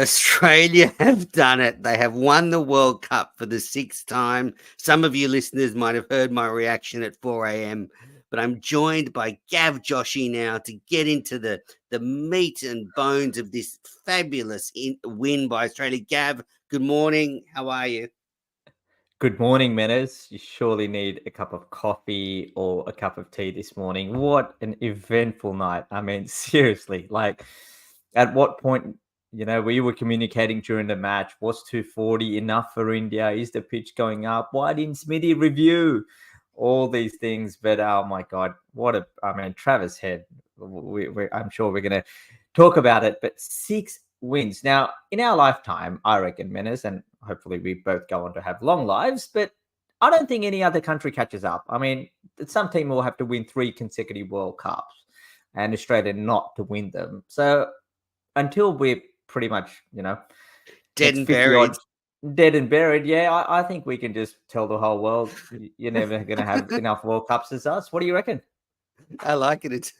Australia have done it. They have won the World Cup for the sixth time. Some of you listeners might have heard my reaction at 4 a.m., but I'm joined by Gav Joshi now to get into the meat and bones of this fabulous win by Australia. Gav, good morning. How are you? Good morning, Menace. You surely need a cup of coffee or a cup of tea this morning. What an eventful night. I mean, seriously, like at what point, we were communicating during the match, was 240 enough for India? Is the pitch going up? Why didn't Smithy review? All these things. But oh my God, Travis Head, I'm sure we're going to talk about it, but 6 wins. Now, in our lifetime, I reckon, Menace, and hopefully we both go on to have long lives, but I don't think any other country catches up. I mean, some team will have to win 3 consecutive World Cups and Australia not to win them. So until we're pretty much, Dead next and 50 buried. odd dead and buried, yeah, I think we can just tell the whole world you're never going to have enough World Cups as us. What do you reckon? I like it. It's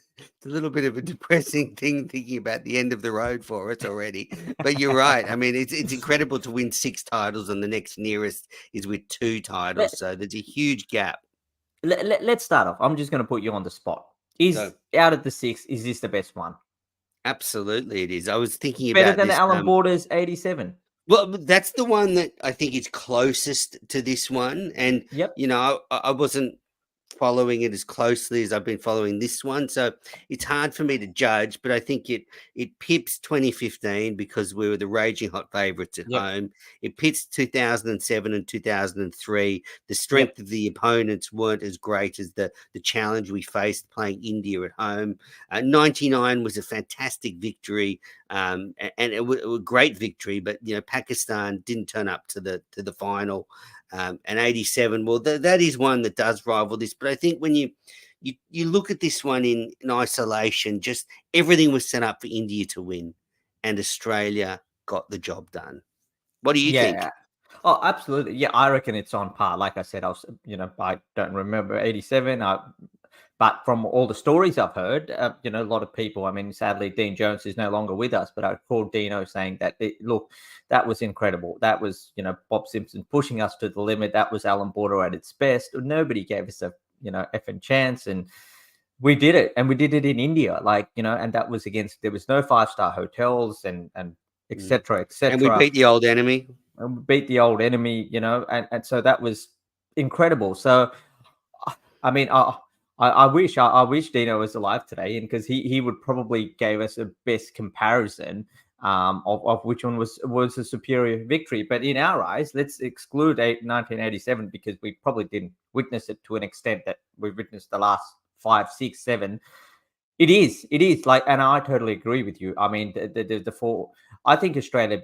a little bit of a depressing thing thinking about the end of the road for us already. But you're right. I mean, it's incredible to win 6 titles, and the next nearest is with 2 titles. Let, So there's a huge gap. let's start off. I'm just going to put you on the spot. Is So out of the 6, is this the best one? absolutely, it is. I was thinking Better about than this. Alan Border's 87. Well, that's the one that I think is closest to this one, and Yep. I wasn't following it as closely as I've been following this one, so it's hard for me to judge. But I think it pips 2015 because we were the raging hot favourites at Yep. home. It pits 2007 and 2003. The Yep. strength of the opponents weren't as great as the challenge we faced playing India at home. 99 was a fantastic victory, and it was a great victory. But Pakistan didn't turn up to the final. And 87, well, that is one that does rival this. But I think when you look at this one in isolation, just everything was set up for India to win, and Australia got the job done. What do you Yeah. think? Oh, absolutely. Yeah, I reckon it's on par. Like I said, I don't remember 87. But from all the stories I've heard, a lot of people, I mean, sadly, Dean Jones is no longer with us, but I called Dino saying that, look, that was incredible. That was, Bob Simpson pushing us to the limit. That was Alan Border at its best. Nobody gave us a, effing chance. And we did it. And we did it in India, and that was there was no 5-star hotels and et Mm. cetera, et And we cetera. beat the old enemy. And we beat the old enemy, and so that was incredible. So, I mean, I wish Dino was alive today, and because he would probably gave us a best comparison of which one was a superior victory. But in our eyes, let's exclude 1987 because we probably didn't witness it to an extent that we witnessed the last 5, 6, 7. It is like, and I totally agree with you. I mean, the four. I think Australia,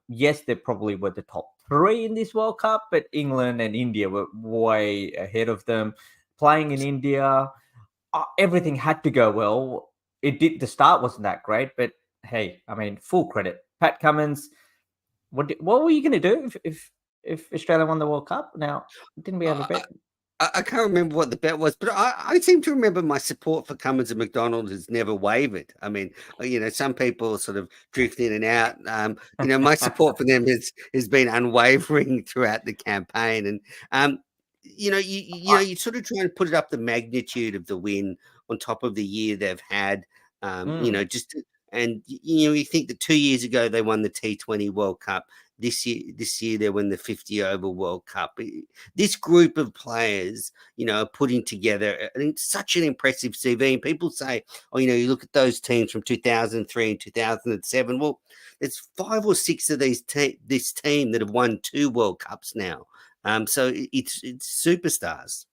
yes, they probably were the top 3 in this World Cup, but England and India were way ahead of them. Playing in India, everything had to go well. It did. The start wasn't that great, but hey, I mean, full credit, Pat Cummins. What were you going to do if Australia won the World Cup? Now, didn't we have a I, bet? I can't remember what the bet was, but I seem to remember my support for Cummins and McDonald has never wavered. I mean, some people sort of drift in and out. My support for them has been unwavering throughout the campaign, and you sort of try and put it up the magnitude of the win on top of the year they've had. Mm, And you think that 2 years ago they won the T20 World Cup. This year they won the 50 over World Cup. This group of players, are putting together such an impressive CV. And people say, oh, you look at those teams from 2003 and 2007. Well, there's 5 or 6 of this team that have won 2 World Cups now. So it's superstars.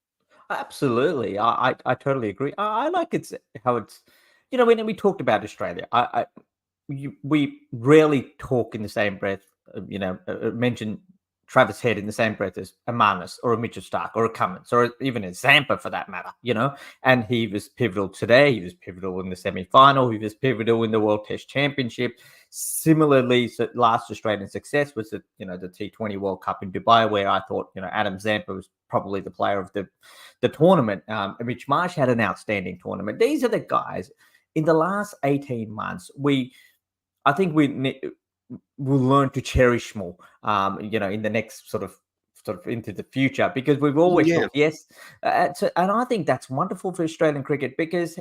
Absolutely, I totally agree. I like it's how it's, when we talked about Australia, we rarely talk in the same breath. Mention Travis Head in the same breath as a Marnus or a Mitchell Stark or a Cummins or even a Zampa for that matter. And he was pivotal today. He was pivotal in the semi-final. He was pivotal in the World Test Championship. Similarly, so last Australian success was the T20 World Cup in Dubai, where I thought Adam Zampa was probably the player of the tournament. Mitch Marsh had an outstanding tournament. These are the guys in the last 18 months. I think will learn to cherish more, in the next sort of into the future, because we've always Yeah. looked, yes, and I think that's wonderful for Australian cricket, because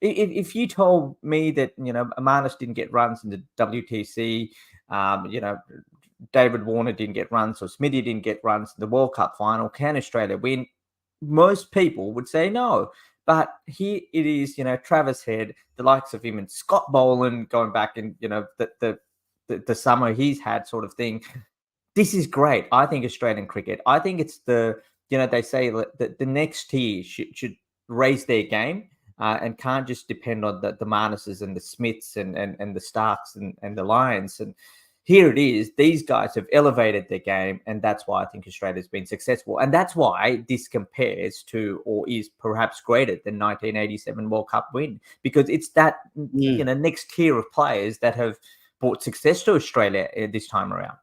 if you told me that Marnus didn't get runs in the WTC, David Warner didn't get runs, or Smithy didn't get runs in the World Cup final, can Australia win? Most people would say no. But here it is, Travis Head, the likes of him, and Scott Boland going back in, the summer he's had, sort of thing. This is great. I think Australian cricket, I think it's they say that the next tier should raise their game, and can't just depend on the Marnuses and the Smiths and the Starks and the Lions. And here it is. These guys have elevated their game, and that's why I think Australia's been successful. And that's why this compares to, or is perhaps greater than, 1987 World Cup win, because it's that Mm. next tier of players that have brought success to Australia this time around.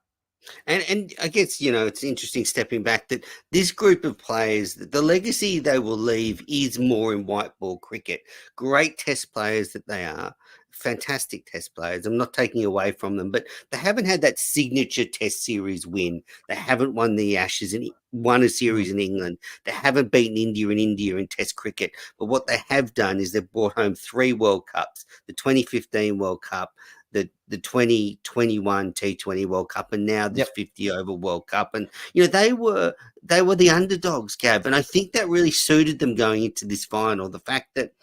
And I guess, it's interesting stepping back that this group of players, the legacy they will leave is more in white ball cricket. Great test players that they are, fantastic test players. I'm not taking away from them, but they haven't had that signature test series win. They haven't won the Ashes and won a Mm. series in England. They haven't beaten India in test cricket. But what they have done is they've brought home 3 World Cups, the 2015 World Cup, the 2021 T20 World Cup, and now this Yep. 50 over World Cup. And they were the underdogs, Gab, and I think that really suited them going into this final. The fact that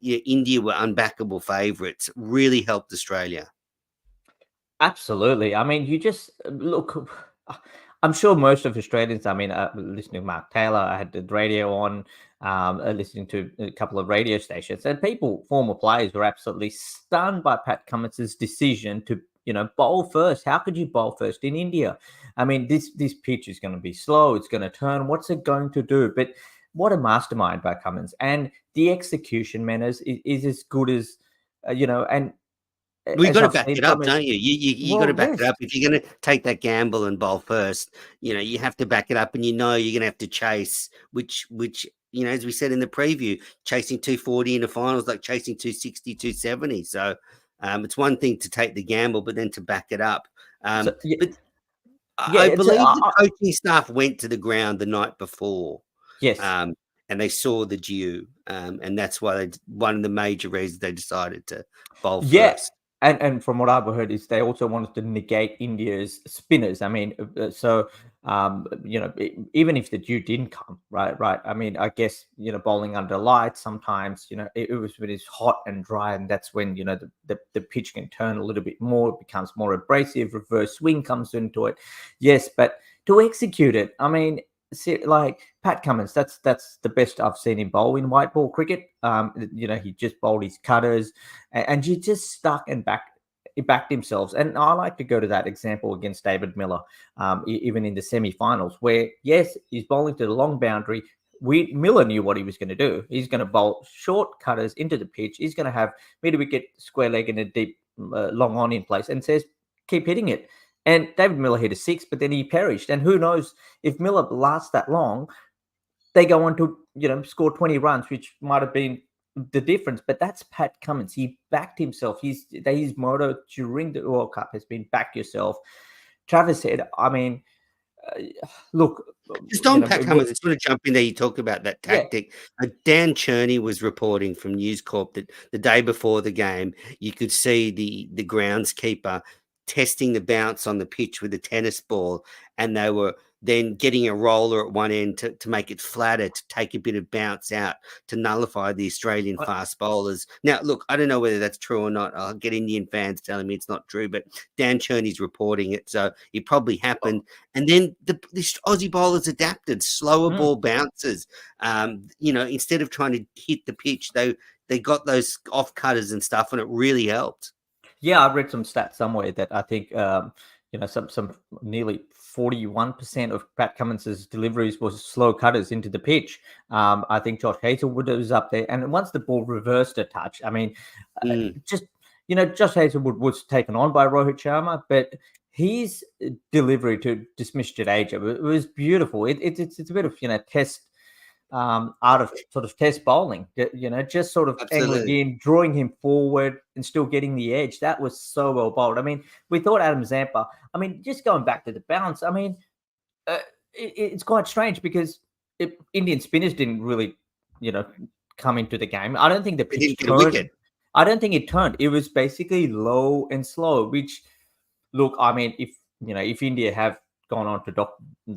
India were unbackable favourites really helped Australia. Absolutely. I mean, you just look. I'm sure most of Australians. I mean, listening to Mark Taylor, I had the radio on, listening to a couple of radio stations, and former players, were absolutely stunned by Pat Cummins's decision to, bowl first. How could you bowl first in India? I mean, this pitch is going to be slow. It's going to turn. What's it going to do? But what a mastermind by Cummins, and the execution, man, is as good as, and Well, you as got to I've back seen it from up, his. don't you? You got to Well, back it yes. up. If you're going to take that gamble and bowl first, you have to back it up, and you're going to have to chase, which as we said in the preview, chasing 240 in the finals like chasing 260, 270. So it's one thing to take the gamble, but then to back it up. So yeah, But yeah. I It's believe the coaching staff went to the ground the night before, yes. um, and they saw the dew, and that's why one of the major reasons they decided to bowl Yeah, first. and from what I've heard is they also wanted to negate India's spinners. I mean, so even if the dew didn't come, right. I mean, I guess bowling under lights sometimes, it was when it's hot and dry, and that's when the pitch can turn a little bit more, it becomes more abrasive. Reverse swing comes into it, yes, but to execute it, I mean. See, like Pat Cummins, that's the best I've seen him bowl in white ball cricket. He just bowled his cutters, and you just stuck and backed himself. And I like to go to that example against David Miller, even in the semi-finals, where yes, he's bowling to the long boundary. Miller knew what he was going to do. He's going to bowl short cutters into the pitch. He's going to have mid wicket, square leg, and a deep long on in place, and says, keep hitting it. And David Miller hit a 6, but then he perished. And who knows if Miller lasts that long, they go on to score 20 runs, which might have been the difference. But that's Pat Cummins. He backed himself. His motto during the World Cup has been back yourself. Travis said, I mean, uh, look, Just on Pat Cummins, I just want to jump in there. You talk about that yeah, tactic. Dan Cherney was reporting from News Corp that the day before the game, you could see the groundskeeper testing the bounce on the pitch with a tennis ball, and they were then getting a roller at one end to make it flatter, to take a bit of bounce out, to nullify the Australian uh, fast bowlers. Now, look, I don't know whether that's true or not. I'll get Indian fans telling me it's not true, but Dan Cherney's reporting it, so it probably happened. And then the Aussie bowlers adapted, slower mm, ball bounces. Instead of trying to hit the pitch, they got those off cutters and stuff, and it really helped. yeah, I read some stats somewhere that I think some nearly 41% of Pat Cummins's deliveries was slow cutters into the pitch. I think Josh Hazelwood was up there, and once the ball reversed a touch, I mean, Mm. just Josh Hazelwood was taken on by Rohit Sharma, but his delivery to dismiss Jadeja was beautiful. It's a bit of test out of sort of test bowling, just sort of angling Absolutely. in, drawing him forward and still getting the edge. That was so well bowled. I mean, we thought Adam Zampa, I mean, just going back to the bounce, I mean, uh, it's quite strange because Indian spinners didn't really, you know, come into the game. I don't think the They pitch didn't get a turned. wicket. I don't think it turned. It was basically low and slow, which look, I mean, if India have gone on to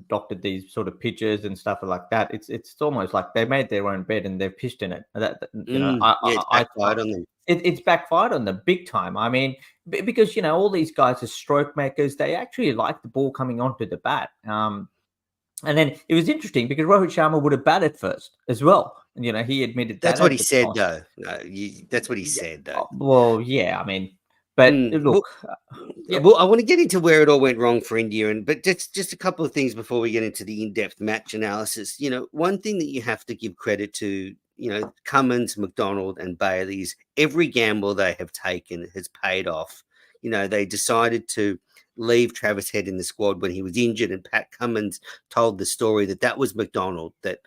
doctored these sort of pitches and stuff like that, it's almost like they made their own bed and they've pitched in it. Yeah, it's backfired on them. It's backfired on them big time. I mean, because all these guys are stroke makers. They actually like the ball coming onto the bat. And then it was interesting because Rohit Sharma would have batted first as well. He admitted that That's what at he the said, time. though. No, that's what he Yeah. said, though. Well, yeah. I mean, but Well, look, yeah, well, I want to get into where it all went wrong for India, but just a couple of things before we get into the in-depth match analysis. One thing that you have to give credit to, Cummins, McDonald, and Bailey's every gamble they have taken has paid off. They decided to leave Travis Head in the squad when he was injured, and Pat Cummins told the story that was McDonald, that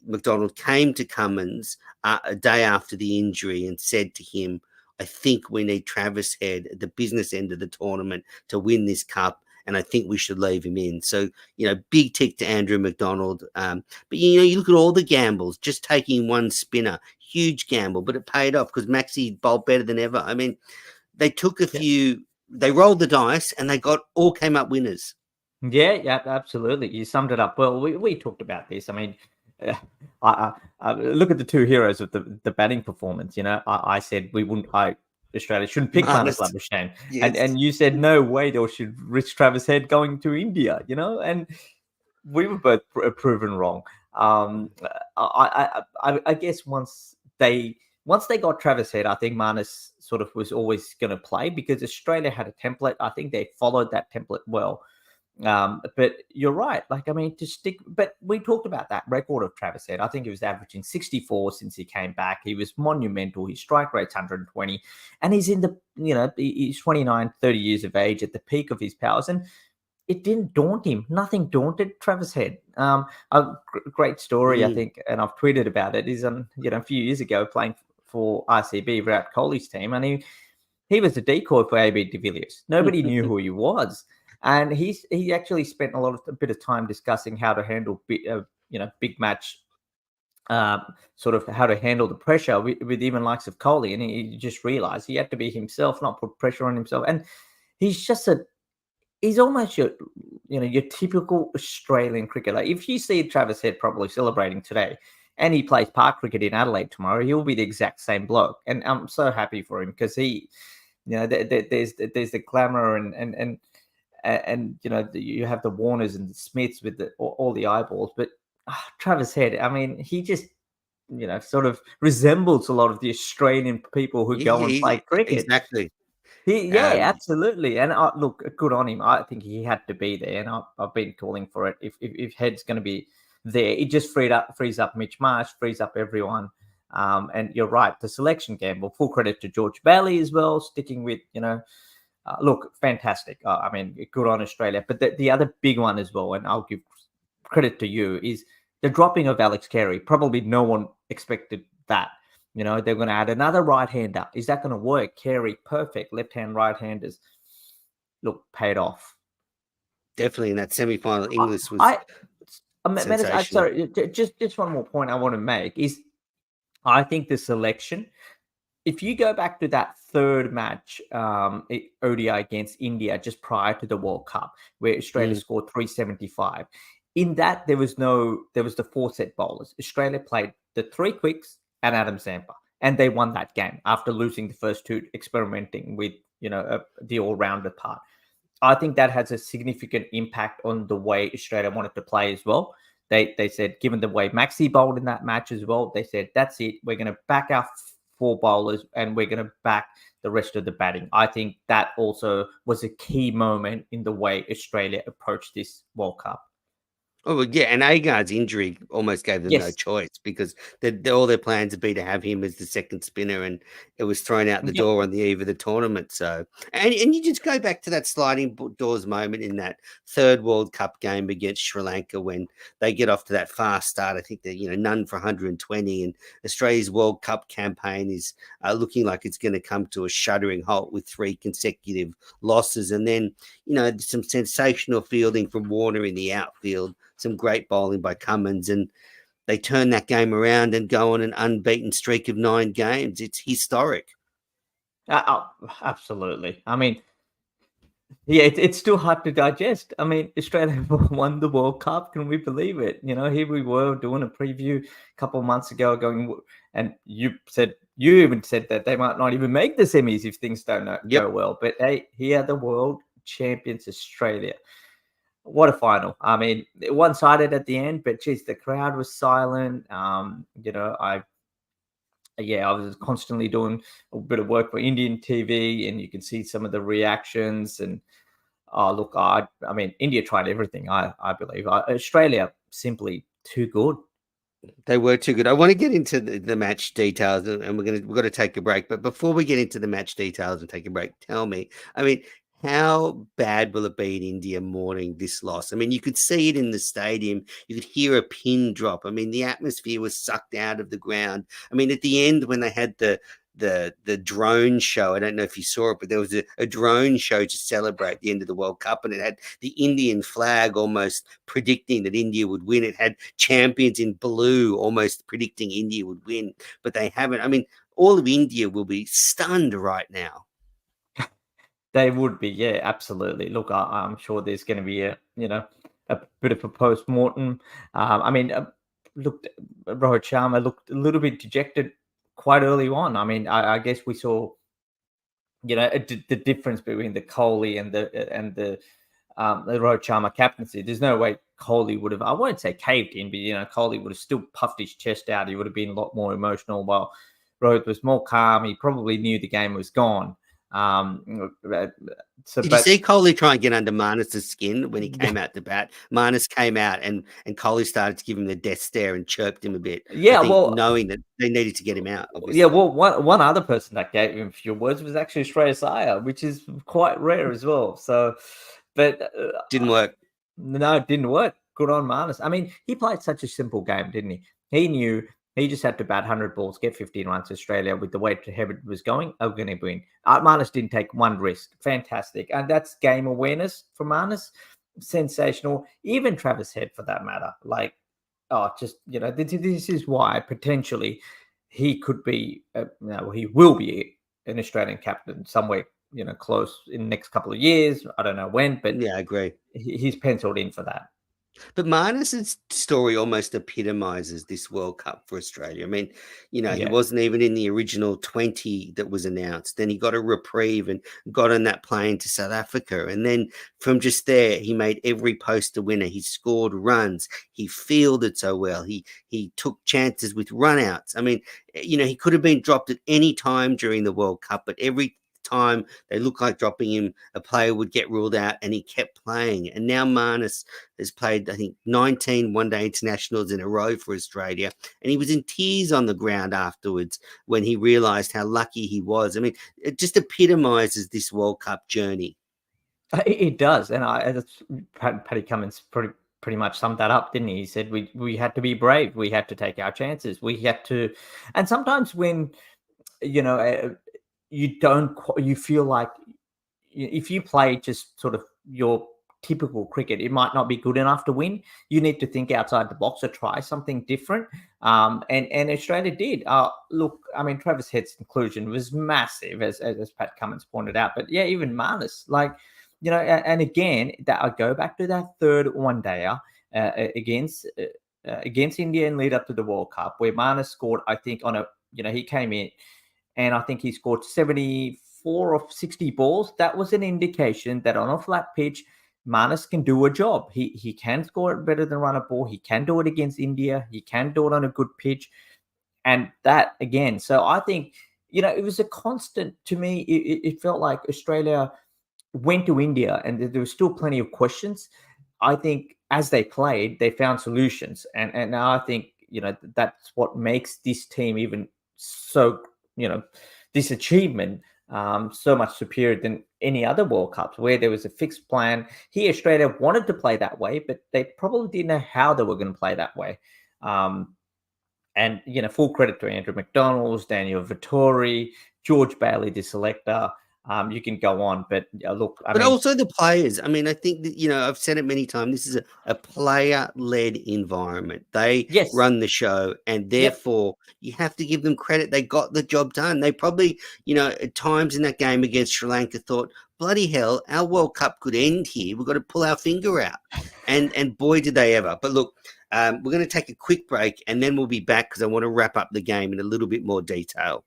McDonald came to Cummins a day after the injury and said to him, I think we need Travis Head at the business end of the tournament to win this cup, and I think we should leave him in. So, big tick to Andrew McDonald. But, you look at all the gambles, just taking one spinner, huge gamble, but it paid off because Maxi bowled better than ever. I mean, they took a few, they rolled the dice, and they all came up winners. Yeah, absolutely. You summed it up well. We talked about this. I mean, I look at the two heroes of the batting performance. I said Australia shouldn't pick Marnus Labuschagne, Yes. and you said no way they should risk Travis Head going to India. And we were both proven wrong. I guess once they got Travis Head, I think Marnus sort of was always going to play because Australia had a template. I think they followed that template well. But you're right. Like, I mean, but we talked about that record of Travis Head. I think he was averaging 64 since he came back. He was monumental. His strike rate's 120, and he's he's 29, 30 years of age at the peak of his powers. And it didn't daunt him. Nothing daunted Travis Head. A great story, I think, and I've tweeted about it, is a few years ago playing for RCB, Virat Kohli's team, and he was a decoy for AB de Villiers. Nobody knew who he was. And he actually spent a bit of time discussing how to handle big match, sort of how to handle the pressure with even likes of Kohli, and he just realized he had to be himself, not put pressure on himself. And he's almost your typical Australian cricketer. If you see Travis Head probably celebrating today, and he plays park cricket in Adelaide tomorrow, he'll be the exact same bloke. And I'm so happy for him because there's the glamour and you have the Warners and the Smiths with all the eyeballs, but Travis Head, I mean, he just sort of resembles a lot of the Australian people who go and play cricket. Exactly. Absolutely. And look, good on him. I think he had to be there, and I've been calling for it. If Head's going to be there, it just frees up Mitch Marsh, frees up everyone. And you're right, the selection gamble. Full credit to George Bailey as well, sticking with look, fantastic. I mean, good on Australia. But the other big one as well, and I'll give credit to you, is the dropping of Alex Carey. Probably no one expected that. They're going to add another right-hander. Is that going to work? Carey, perfect. Left-hand, right-handers. Look, paid off. Definitely in that semi-final, Inglis was sensational. Sorry, just one more point I want to make is I think the selection, if you go back to that third match, ODI against India just prior to the World Cup, where Australia scored 375, in that there was the four set bowlers. Australia played the three quicks and Adam Zampa, and they won that game after losing the first two, experimenting with the all-rounder part. I think that has a significant impact on the way Australia wanted to play as well. They said, given the way Maxi bowled in that match as well, they said, that's it. We're going to back our four bowlers and we're going to back the rest of the batting. I think that also was a key moment in the way Australia approached this World Cup. Oh, well, yeah, and Agard's injury almost gave them no Yes. choice because all their plans would be to have him as the second spinner, and it was thrown out the Yep. door on the eve of the tournament. So, and you just go back to that sliding doors moment in that third World Cup game against Sri Lanka when they get off to that fast start. I think they're none for 120, and Australia's World Cup campaign is looking like it's going to come to a shuddering halt with 3 consecutive losses, and then some sensational fielding from Warner in the outfield, some great bowling by Cummins, and they turn that game around and go on an unbeaten streak of 9 games. It's historic. Absolutely. I mean, yeah, it's still hard to digest. I mean, Australia won the World Cup. Can we believe it? Here we were doing a preview a couple of months ago, going, and you even said that they might not even make the semis if things don't go Yep. well. But hey, here are the world champions, Australia. What a final! I mean, one-sided at the end, but geez, the crowd was silent. I was constantly doing a bit of work for Indian TV, and you can see some of the reactions. And look, I mean, India tried everything. I believe Australia simply too good. They were too good. I want to get into the match details, and we've got to take a break. But before we get into the match details and take a break, tell me, I mean, how bad will it be in India mourning this loss? I mean, you could see it in the stadium. You could hear a pin drop. I mean, the atmosphere was sucked out of the ground. I mean, at the end when they had the drone show. I don't know if you saw it, but there was a drone show to celebrate the end of the World Cup, and it had the Indian flag almost predicting that India would win. It had champions in blue almost predicting India would win, but they haven't. I mean, all of India will be stunned right now. They would be, yeah, absolutely. Look, I'm sure there's going to be a bit of a post mortem. I mean, looked Rohit Sharma looked a little bit dejected quite early on. I mean, I guess we saw the difference between the Kohli and the Rohit Sharma captaincy. There's no way Kohli would have, I won't say caved in, but Kohli would have still puffed his chest out. He would have been a lot more emotional, while Rohit was more calm. He probably knew the game was gone. Did you But see Kohli try and get under Marnus's skin when he came out to bat? Marnus came out and Kohli started to give him the death stare and chirped him a bit. I yeah, think well, knowing that they needed to get him out, yeah, obviously. well, one other person that gave him a few words was actually Shreyas Iyer, which is quite rare as well. So, but Didn't work. no, it didn't work. Good on Marnus. I mean, he played such a simple game, didn't he? He knew he just had to bat 100 balls, get 15 runs. Australia, with the way Herbert was going, are going to win. Marnus didn't take one risk. Fantastic. And that's game awareness for Marnus. Sensational. Even Travis Head, for that matter. Like, this is why potentially he could be, he will be an Australian captain somewhere, close in the next couple of years. I don't know when, but Yeah, I agree. he's penciled in for that. But Marnus's story almost epitomizes this World Cup for Australia. I mean, he Yeah. wasn't even in the original 20 that was announced. Then he got a reprieve and got on that plane to South Africa. And then from just there, he made every post a winner. He scored runs. He fielded so well. He took chances with runouts. I mean, he could have been dropped at any time during the World Cup, but every time they looked like dropping him, a player would get ruled out, and he kept playing. And now Marnus has played, I think, 19 one-day internationals in a row for Australia, and he was in tears on the ground afterwards when he realised how lucky he was. I mean, it just epitomises this World Cup journey. It does, and Paddy Cummins pretty much summed that up, didn't he? He said we had to be brave, we had to take our chances, we had to, and sometimes when you know you don't, you feel like if you play just sort of your typical cricket, it might not be good enough to win. You need to think outside the box or try something different. And Australia did. Look, I mean, Travis Head's inclusion was massive, as Pat Cummins pointed out. But yeah, even Marnus, like, and again, that I go back to that third one dayer against India and lead up to the World Cup, where Marnus scored, I think, on a, he came in and I think he scored 74 of 60 balls. That was an indication that on a flat pitch, Marnus can do a job. He can score it better than run a ball. He can do it against India. He can do it on a good pitch. And that again, so I think, it was a constant to me. It felt like Australia went to India and there was still plenty of questions. I think as they played, they found solutions, and now I think that's what makes this team even so this achievement so much superior than any other World Cups where there was a fixed plan. Here, Australia wanted to play that way, but they probably didn't know how they were going to play that way. And full credit to Andrew McDonald, Daniel Vittori, George Bailey, the selector. You can go on, but look, I But mean, also the players. I mean, I think that, I've said it many times. This is a player-led environment. They yes, run the show, and yep. therefore you have to give them credit. They got the job done. They probably, at times in that game against Sri Lanka thought, bloody hell, our World Cup could end here. We've got to pull our finger out. And boy, did they ever. But look, we're going to take a quick break, and then we'll be back because I want to wrap up the game in a little bit more detail.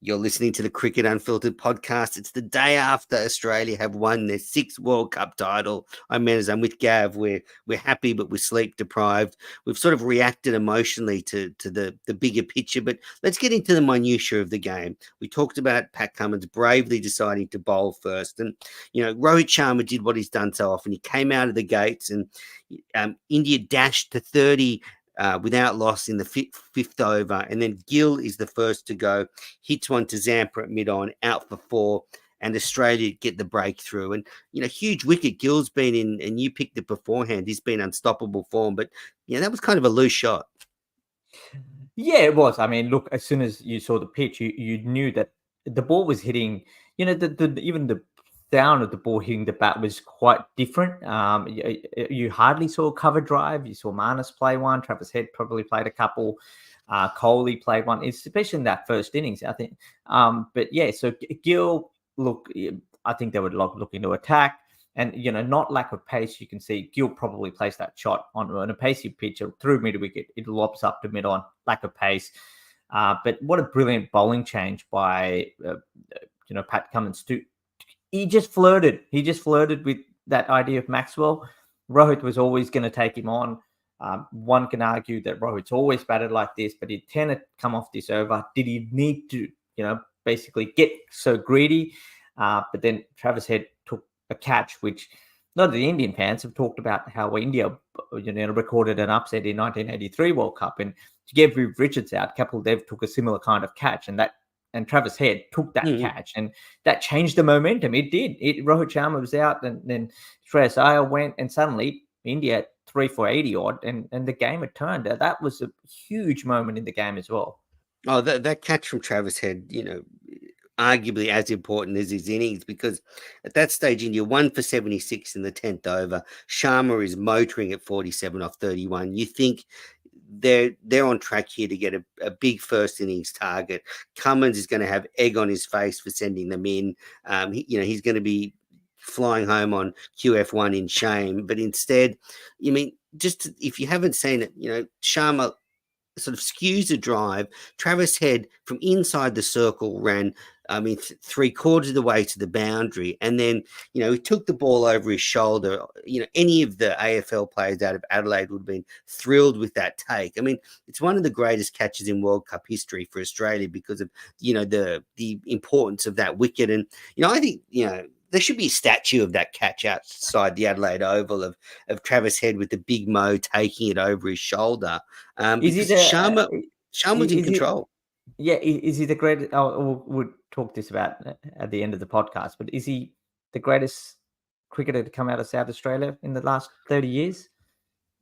You're listening to the Cricket Unfiltered podcast. It's the day after Australia have won their sixth World Cup title. I'm with Gav. We're happy, but we're sleep deprived. We've sort of reacted emotionally to the bigger picture, but let's get into the minutiae of the game. We talked about Pat Cummins bravely deciding to bowl first, and Rohit Sharma did what he's done so often. He came out of the gates, and India dashed to 30. Without loss in the fifth over, and then Gill is the first to go, hits one to Zampa at mid-on, out for 4, and Australia get the breakthrough. And huge wicket. Gill's been in, and you picked it beforehand. He's been unstoppable form, but that was kind of a loose shot. Yeah, it was. I mean, look, as soon as you saw the pitch, you knew that the ball was hitting. Even the down of the ball hitting the bat was quite different. You hardly saw a cover drive. You saw Marnus play one. Travis Head probably played a couple. Kohli played one, especially in that first innings, I think. But yeah, so Gill, look, I think they would looking to attack. And, not lack of pace. You can see Gill probably placed that shot on a pacey pitch through mid wicket. It lobs up to mid on, lack of pace. But what a brilliant bowling change by, Pat Cummins. He just flirted. With that idea of Maxwell. Rohit was always going to take him on. One can argue that Rohit's always batted like this, but he tended to come off this over. Did he need to, basically get so greedy? But then Travis Head took a catch, which a lot of the Indian fans have talked about how India, recorded an upset in 1983 World Cup, and to get Viv Richards out, Kapil Dev took a similar kind of catch, and Travis Head took that catch, and that changed the momentum. It did. Rohit Sharma was out, and then Shreyas Iyer went, and suddenly India 3 for 80 odd, and the game had turned. That was a huge moment in the game as well. Oh, that catch from Travis Head, arguably as important as his innings, because at that stage India 1 for 76 in the 10th over. Sharma is motoring at 47 off 31. You think they're on track here to get a big first innings target. Cummins is going to have egg on his face for sending them in. He's going to be flying home on QF1 in shame. But instead, if you haven't seen it, Sharma sort of skews a drive. Travis Head from inside the circle ran, 3/4 of the way to the boundary. And then, he took the ball over his shoulder. Any of the AFL players out of Adelaide would have been thrilled with that take. I mean, it's one of the greatest catches in World Cup history for Australia because of, the importance of that wicket. And, I think, there should be a statue of that catch outside the Adelaide Oval of Travis Head with the big mo taking it over his shoulder. Because Sharma's in control. Is he the greatest? We'll talk this about at the end of the podcast. But is he the greatest cricketer to come out of South Australia in the last 30 years?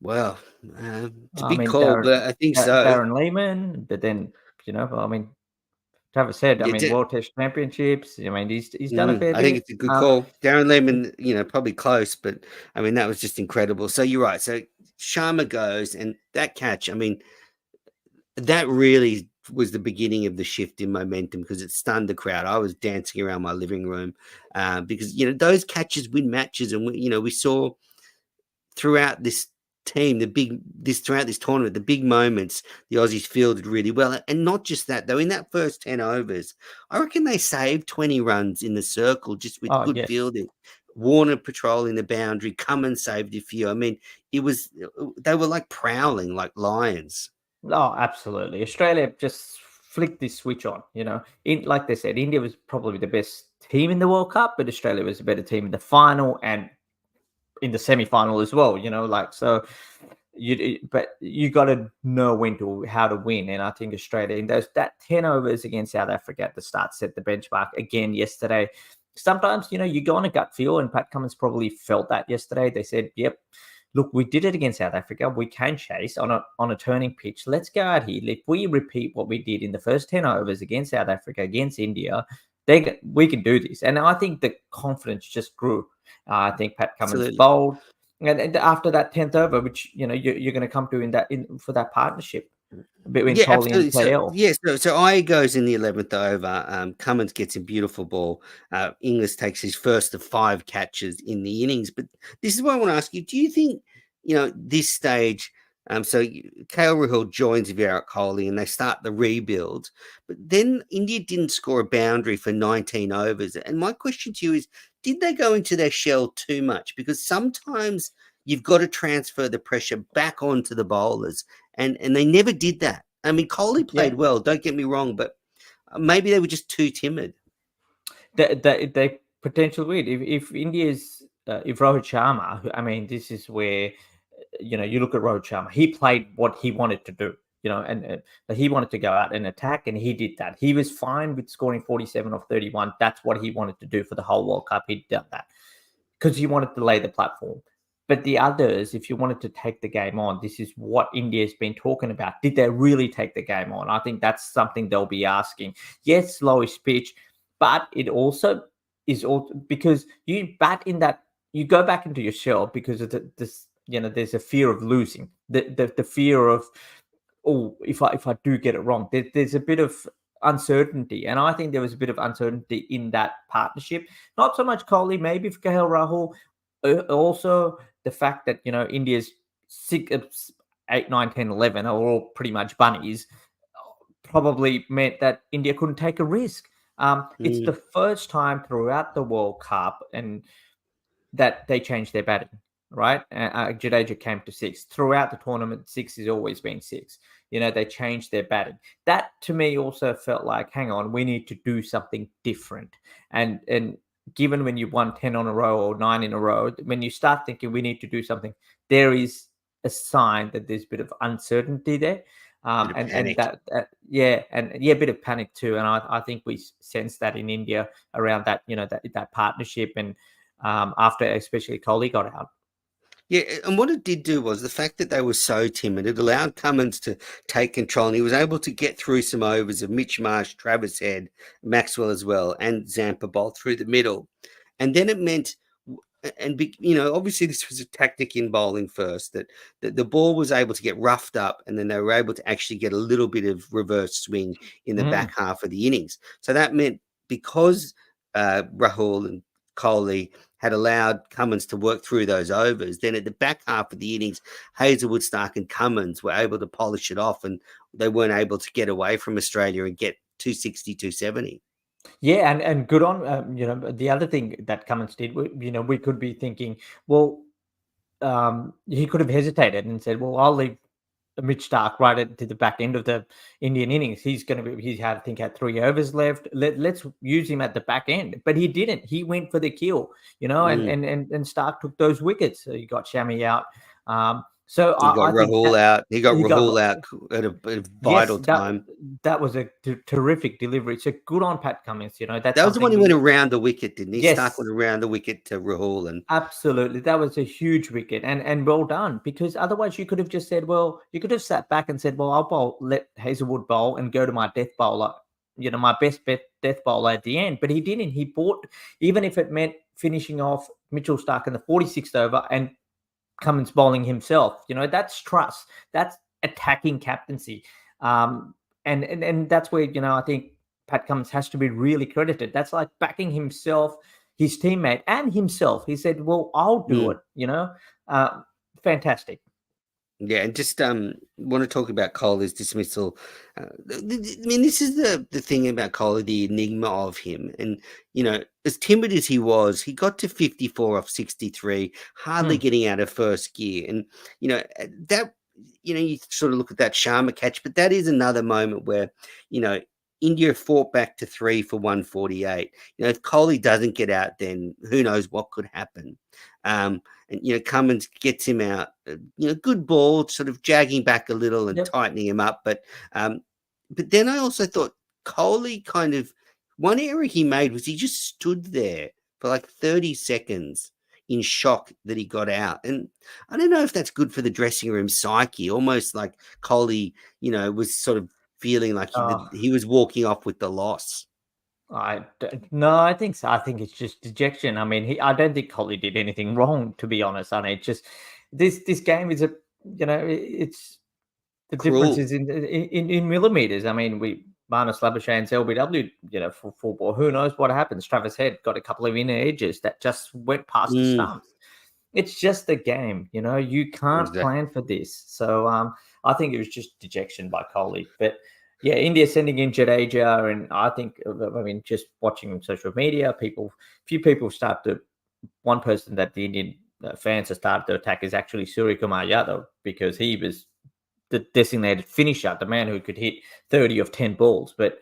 Well, it's a big call, but I think so. Darren Lehman, but then Travis Head. World Test Championships. He's done a fair bit. I think it's a good call. Darren Lehman, probably close, but that was just incredible. So you're right. So Sharma goes, and that catch, that really was the beginning of the shift in momentum because it stunned the crowd. I was dancing around my living room because those catches win matches, and we saw throughout this team throughout this tournament the big moments the Aussies fielded really well. And not just that though, in that first 10 overs I reckon they saved 20 runs in the circle just with good fielding. Warner patrolling the boundary, Cummins saved a few. They were like prowling like lions. Oh, absolutely. Australia just flicked this switch on, like they said, India was probably the best team in the World Cup, but Australia was a better team in the final, and in the semi-final as well. Like, so but you got to know when to how to win. And I think Australia in those that 10 overs against South Africa at the start set the benchmark again yesterday. Sometimes you go on a gut feel, and Pat Cummins probably felt that yesterday. They said, "Yep, look, we did it against South Africa. We can chase on a turning pitch. Let's go out here. If we repeat what we did in the first 10 overs against South Africa, against India, we can do this." And I think the confidence just grew. I think Pat Cummins Absolutely. bowled, and after that 10th over, which you're going to come to in for that partnership between Yeah, Kohli and absolutely. So, KL. yes, so I goes in the 11th over. Cummins gets a beautiful ball. Inglis takes his first of 5 catches in the innings. But this is what I want to ask you. Do you think, this stage, KL Rahul joins Virat Kohli and they start the rebuild, but then India didn't score a boundary for 19 overs. And my question to you is, did they go into their shell too much? Because sometimes you've got to transfer the pressure back onto the bowlers, and they never did that. I mean, Kohli Yeah, played well, don't get me wrong, but maybe they were just too timid. they potentially would if India's if Rohit Sharma. I mean, this is where you look at Rohit Sharma. He played what he wanted to do. And he wanted to go out and attack, and he did that. He was fine with scoring 47 of 31. That's what he wanted to do for the whole World Cup. He'd done that because he wanted to lay the platform. But the others, if you wanted to take the game on, this is what India's been talking about. Did they really take the game on? I think that's something they'll be asking. Yes, slowish pitch, but it also is also because you bat in that, you go back into your shell because of this. There's a fear of losing, the fear of, oh, if I do get it wrong, there's a bit of uncertainty, and I think there was a bit of uncertainty in that partnership. Not so much Kohli, maybe for KL Rahul. Also, the fact that India's 8, 9, 10, 11 are all pretty much bunnies probably meant that India couldn't take a risk. It's the Mm, first time throughout the World Cup and that they changed their batting, right? Jadeja came to 6. Throughout the tournament, 6 has always been 6. They changed their batting. That to me also felt like, hang on, we need to do something different. And given when you won 10 on a row or 9 in a row, when you start thinking we need to do something, there is a sign that there's a bit of uncertainty there. bit of And panic. a bit of panic too. And I think we sense that in India around that, that partnership and after especially Kohli got out. Yeah, and what it did do was the fact that they were so timid, it allowed Cummins to take control, and he was able to get through some overs of Mitch Marsh, Travis Head, Maxwell as well, and Zampa Bolt through the middle. And then it meant, obviously this was a tactic in bowling first, that the ball was able to get roughed up, and then they were able to actually get a little bit of reverse swing in the Mm. back half of the innings. So that meant because Rahul and Kohli had allowed Cummins to work through those overs, then at the back half of the innings, Hazelwood, Stark, and Cummins were able to polish it off, and they weren't able to get away from Australia and get 260, 270. Yeah, and good on the other thing that Cummins did. We could be thinking, well, he could have hesitated and said, well, I'll leave Mitch Stark right to the back end of the Indian innings. He's going to be. He had, I think, had 3 overs left. Let's use him at the back end. But he didn't. He went for the kill. And Mm. and Stark took those wickets. So he got Shami out. So He got I think Rahul that out. He got he got. Rahul out at a Yes, vital time. that was a terrific delivery. So good on Pat Cummins. That's That was the one something who went we. around the wicket, didn't he? Stark Yes, went around the wicket to Rahul, and absolutely. That was a huge wicket and well done, because otherwise you could have just said, well, you could have sat back and said, well, let Hazelwood bowl and go to my death bowler, my best bet death bowler at the end. But he didn't. He bought, even if it meant finishing off Mitchell Stark in the 46th over and Cummins bowling himself. That's trust. That's attacking captaincy. Um, and that's where, I think Pat Cummins has to be really credited. That's like backing himself, his teammate, and himself. He said, well, I'll do mm, it. Uh, Fantastic. yeah, and just want to talk about Kohli's dismissal. I mean, this is the thing about Kohli, the enigma of him, and as timid as he was, he got to 54 off 63, hardly Mm. getting out of first gear, and that you sort of look at that Sharma catch, but that is another moment where you know. India fought back to 3 for 148. If Kohli doesn't get out, then who knows what could happen. Um, and Cummins gets him out. Good ball, sort of jagging back a little and Yep. tightening him up. But then I also thought Coley kind of one error he made was he just stood there for like 30 seconds in shock that he got out. And I don't know if that's good for the dressing room psyche, almost like Coley, was sort of feeling like Oh, he was walking off with the loss. no, I think so. I think it's just dejection. I mean, I don't think Coley did anything wrong, to be honest. I mean, it's just this game is it's the difference Cruel. is in millimeters. I mean, Marnus Labuschagne's LBW, for full ball. Who knows what happens? Travis Head got a couple of inner edges that just went past the Mm, stumps. It's just a game, you can't exactly. plan for this. So I think it was just dejection by Kohli. But yeah, India sending in Jadeja, and I think, I mean, just watching on social media, few people one person that the Indian fans have started to attack is actually Surya Kumar Yadav, because he was the designated finisher, the man who could hit 30 of 10 balls, but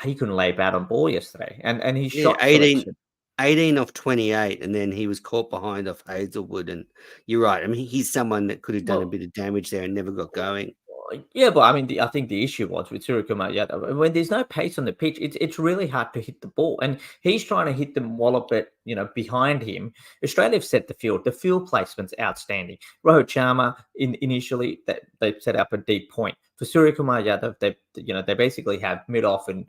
he couldn't lay bat on ball yesterday. And his Yeah, shot selection. 18 off 28, and then he was caught behind off Hazelwood. And you're right. I mean, he's someone that could have done a Well, bit of damage there and never got going. yeah, but I mean, I think the issue was with Suryakumar Yadav, when there's no pace on the pitch, it's really hard to hit the ball, and he's trying to hit them wallop it, behind him. Australia have set the field. The field placement's outstanding. Rohit Sharma initially that they set up a deep point for Suryakumar Yadav. They basically have mid off and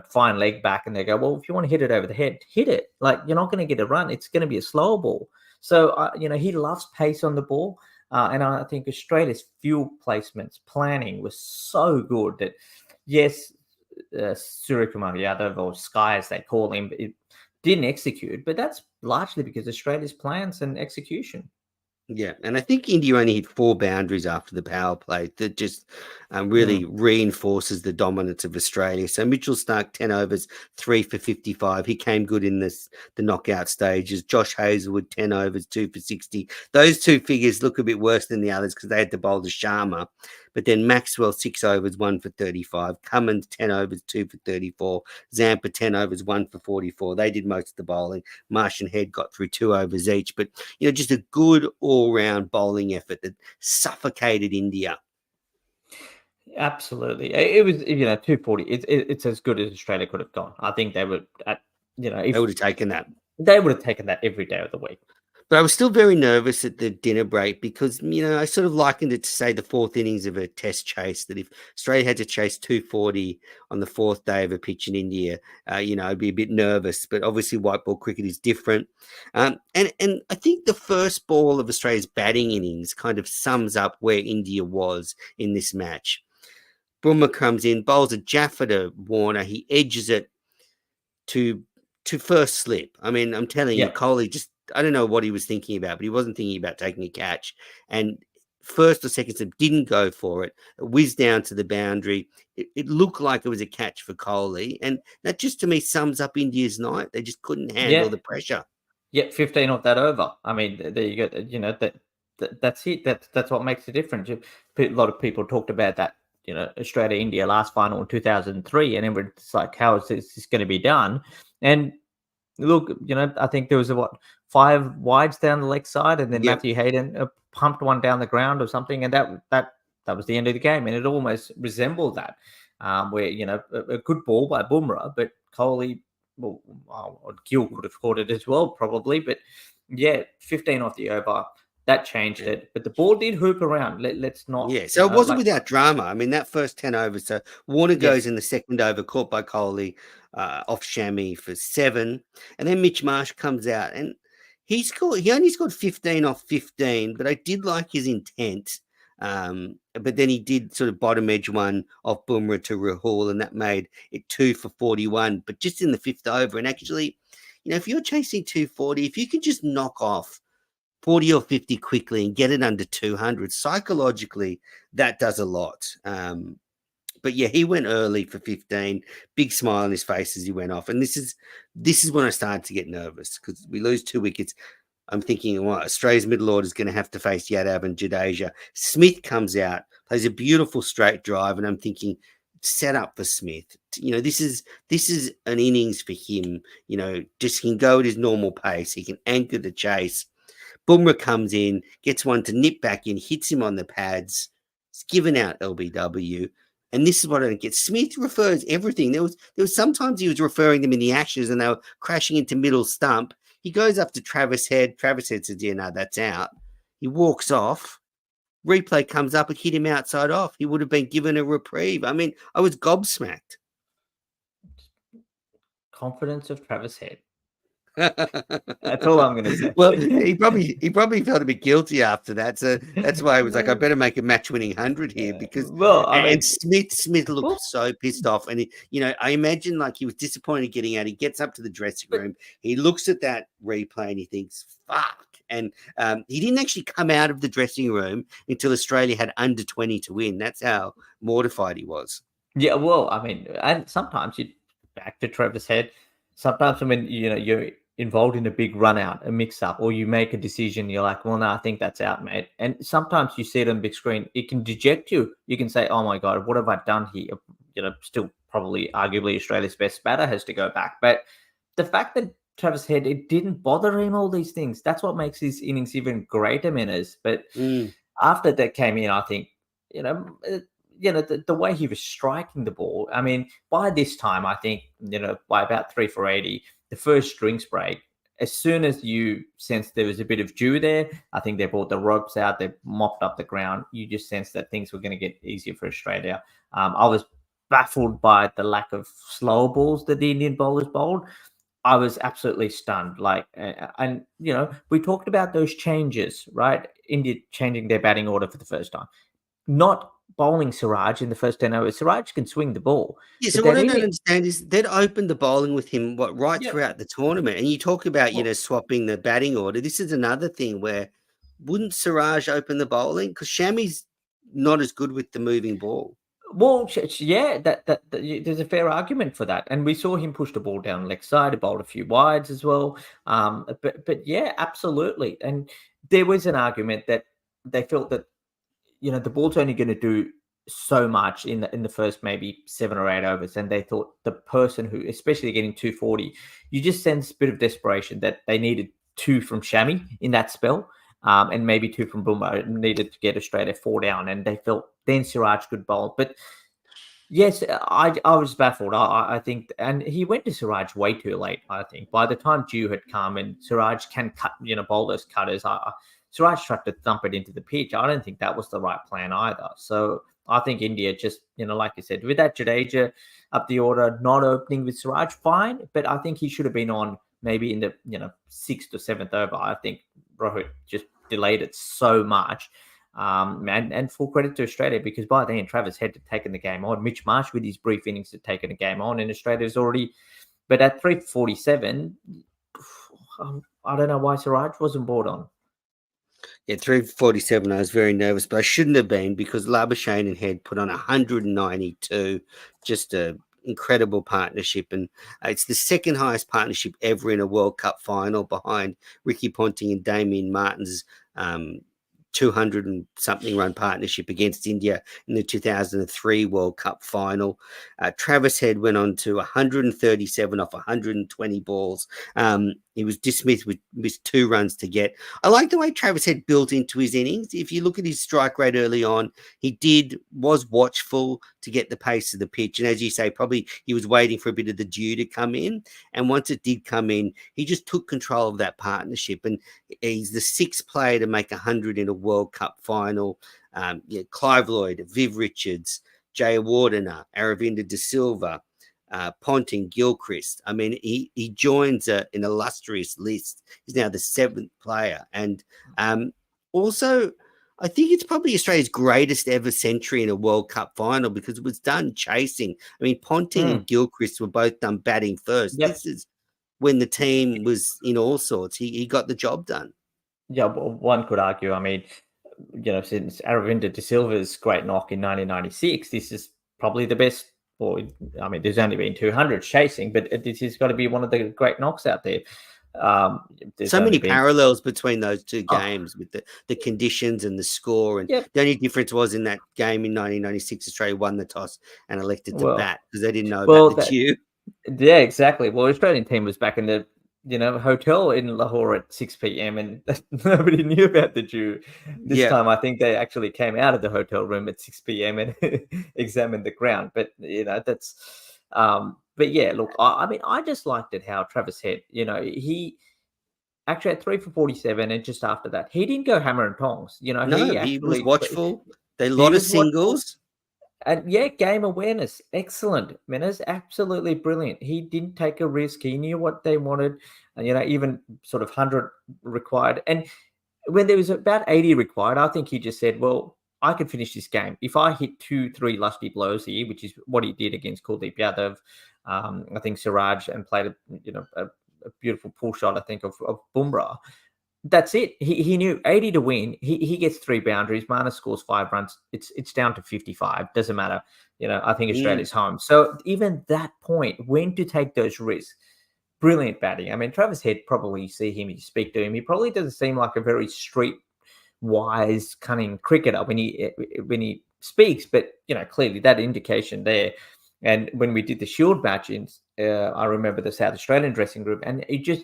fine leg back, and they go, well, if you want to hit it over the head, hit it. Like, you're not going to get a run. It's going to be a slow ball. So he loves pace on the ball. And I think Australia's field placements planning was so good that, yes, Suryakumar Yadav, or Sky as they call him, it didn't execute, but that's largely because Australia's plans and execution. Yeah, and I think India only hit 4 boundaries after the power play. That just Mm. really reinforces the dominance of Australia. So Mitchell Starc, 10 overs, 3 for 55. He came good in the knockout stages. Josh Hazlewood, 10 overs, 2 for 60. Those two figures look a bit worse than the others because they had to bowl to Sharma. But then Maxwell, 6 overs, 1 for 35. Cummins, 10 overs, 2 for 34. Zampa, 10 overs, 1 for 44. They did most of the bowling. Marsh and Head got through 2 overs each. But just a good all-round bowling effort that suffocated India. Absolutely. It was, 240. It's as good as Australia could have gone. I think they would, They if would have taken that. they would have taken that every day of the week. But I was still very nervous at the dinner break because, I sort of likened it to, say, the fourth innings of a test chase, that if Australia had to chase 240 on the fourth day of a pitch in India, I'd be a bit nervous. But obviously white ball cricket is different. And I think the first ball of Australia's batting innings kind of sums up where India was in this match. Bumrah comes in, bowls a Jaffa to Warner. He edges it to first slip. I mean, I'm telling you, Yeah. Kohli just, I don't know what he was thinking about, but he wasn't thinking about taking a catch. And first or second slip didn't go for it. It whizzed down to the boundary. It looked like it was a catch for Kohli. And that just, to me, sums up India's night. They just couldn't handle Yeah. the pressure. Yeah, 15 of that over. I mean, there you go. That's it. That's what makes the difference. A lot of people talked about that, Australia India last final in 2003, and everyone's like, how is this going to be done? And look, I think there was 5 wides down the leg side, and then Yep. Matthew Hayden pumped one down the ground or something, and that was the end of the game, and it almost resembled that, where a good ball by Bumrah, but Kohli. Well, Gill could have caught it as well, probably. But yeah, 15 off the over, that changed Yeah. it. But the ball did hoop around. Let's not, Yeah, so it wasn't like, without drama. I mean, that first 10 overs, so Warner goes yes, in the second over, caught by Kohli off Shami for 7. And then Mitch Marsh comes out and he only scored 15 off 15, but I did like his intent. But then he did sort of bottom edge one off Bumrah to Rahul, and that made it 2 for 41. But just in the fifth over, and actually, if you're chasing 240, if you can just knock off 40 or 50 quickly and get it under 200, psychologically, that does a lot. But yeah, he went early for 15, big smile on his face as he went off. And this is when I started to get nervous because we lose 2 wickets. I'm thinking, well, Australia's middle order is going to have to face Yadav and Jadeja. Smith comes out, plays a beautiful straight drive, and I'm thinking set up for Smith. This is an innings for him. Just can go at his normal pace. He can anchor the chase. Bumrah comes in, gets one to nip back in, hits him on the pads. It's given out LBW. And this is what I don't get. Smith refers everything. There was sometimes he was referring them in the Ashes and they were crashing into middle stump. He goes up to Travis Head. Travis Head says, "Yeah, no, that's out." He walks off. Replay comes up and hit him outside off. He would have been given a reprieve. I mean, I was gobsmacked. Confidence of Travis Head. That's all I'm going to say. Well, he probably felt a bit guilty after that, so that's why he was like, "I better make a match-winning 100 here," because Smith looked so pissed off, and I imagine like he was disappointed getting out. He gets up to the dressing room, he looks at that replay, and he thinks, "Fuck!" And he didn't actually come out of the dressing room until Australia had under 20 to win. That's how mortified he was. Yeah, well, I mean, and sometimes back to Travis Head. Sometimes when you're involved in a big run out, a mix up, or you make a decision, you're like, well, no, I think that's out, mate. And sometimes you see it on big screen, it can deject you. You can say, oh my God, what have I done here? Still probably arguably Australia's best batter has to go back. But the fact that Travis Head, it didn't bother him, all these things, that's what makes his innings even greater, Menners. But after that came in, I think, the way he was striking the ball, I mean, by this time, I think, by about 3 for 80, the first drinks break, as soon as you sensed there was a bit of dew there, I think they brought the ropes out, they mopped up the ground. You just sensed that things were going to get easier for Australia. I was baffled by the lack of slower balls that the Indian bowlers bowled. I was absolutely stunned. And we talked about those changes, right? India changing their batting order for the first time. Not bowling Siraj in the first 10 overs. Siraj can swing the ball. Yeah, so what I don't understand is they'd opened the bowling with him throughout the tournament. And you talk about, swapping the batting order. This is another thing where wouldn't Siraj open the bowling? Because Shami's not as good with the moving ball. Well, yeah, that there's a fair argument for that. And we saw him push the ball down leg side, bowled a few wides as well. But yeah, absolutely. And there was an argument that they felt that the ball's only going to do so much in the first maybe 7 or 8 overs, and they thought the person who, especially getting 240, you just sense a bit of desperation that they needed 2 from Shami in that spell, and maybe 2 from Bumrah, needed to get Australia 4 down, and they felt then Siraj could bowl. But yes, I was baffled. I think, and he went to Siraj way too late. I think by the time dew had come and Siraj can cut, bowl those cutters. Siraj tried to thump it into the pitch. I don't think that was the right plan either. So I think India just, like you said, with that Jadeja up the order, not opening with Siraj, fine. But I think he should have been on maybe in the, 6th or 7th over. I think Rohit just delayed it so much. And full credit to Australia, because by then Travis Head had taken the game on. Mitch Marsh with his brief innings had taken the game on, and Australia's already. But at 3:47, I don't know why Siraj wasn't brought on. Yeah, 3:47. I was very nervous, but I shouldn't have been, because Labuschagne and Head put on 192. Just a incredible partnership, and it's the second highest partnership ever in a World Cup final, behind Ricky Ponting and Damien Martin's 200 and something run partnership against India in the 2003 World Cup final. Travis Head went on to 137 off 120 balls. He was dismissed with 2 runs to get. I like the way Travis Head built into his innings. If you look at his strike rate early on, he was watchful to get the pace of the pitch. And as you say, probably he was waiting for a bit of the dew to come in. And once it did come in, he just took control of that partnership. And he's the 6th player to make 100 in a World Cup final. Clive Lloyd, Viv Richards, Jay Wardner, Aravinda De Silva, Ponting, Gilchrist. I mean, he joins an illustrious list. He's now the 7th player. And also, I think it's probably Australia's greatest ever century in a World Cup final, because it was done chasing. I mean, Ponting and Gilchrist were both done batting first. Yep. This is when the team was in all sorts. He got the job done. Yeah, well, one could argue, I mean, since Aravinda De Silva's great knock in 1996, this is probably the best. Or, I mean, there's only been 200 chasing, but this has got to be one of the great knocks out there. There's So only many been parallels between those two oh games with the conditions and the score. And yep. the only difference was in that game in 1996, Australia won the toss and elected to Well, bat because they didn't know about well the that dew. Yeah, exactly. Well, Australian team was back in the hotel in Lahore at 6 p.m. and nobody knew about the Jew. This Yeah. time, I think they actually came out of the hotel room at 6 p.m. and examined the ground. But that's. But yeah, look, I mean, I just liked it how Travis Head. He actually had 3 for 47, and just after that, he didn't go hammer and tongs. No, He he was actually watchful. They he lot of was watchful. singles. And yeah, game awareness, excellent. Menas, absolutely brilliant. He didn't take a risk. He knew what they wanted. And, even sort of 100 required. And when there was about 80 required, I think he just said, well, I could finish this game. If I hit 2, 3 lusty blows here, which is what he did against Kuldeep Yadav, I think Siraj, and played a beautiful pull shot, I think, of Bumrah. That's it. He knew 80 to win. He gets 3 boundaries. Mana scores 5 runs. It's down to 55. Doesn't matter. I think Mm, Australia's home. So even that point, when to take those risks, brilliant batting. I mean, Travis Head, probably see him, you speak to him. He probably doesn't seem like a very street wise, cunning cricketer when he speaks, but clearly that indication there. And when we did the Shield match I remember the South Australian dressing room, and it just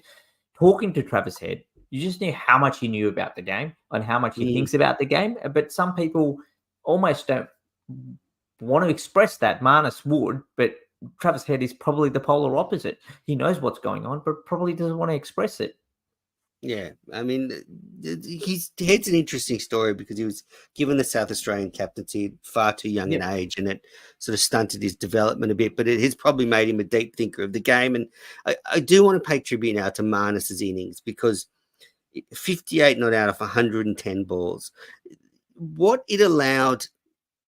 talking to Travis Head, you just knew how much he knew about the game and how much he mm. thinks about the game. But some people almost don't want to express that. Marnus would, but Travis Head is probably the polar opposite. He knows what's going on, but probably doesn't want to express it. Yeah, I mean, he's Head's an interesting story because he was given the South Australian captaincy at far too young an Yep. age, and it sort of stunted his development a bit. But it has probably made him a deep thinker of the game. And I do want to pay tribute now to Marnus's innings because 58 not out of 110 balls. What it allowed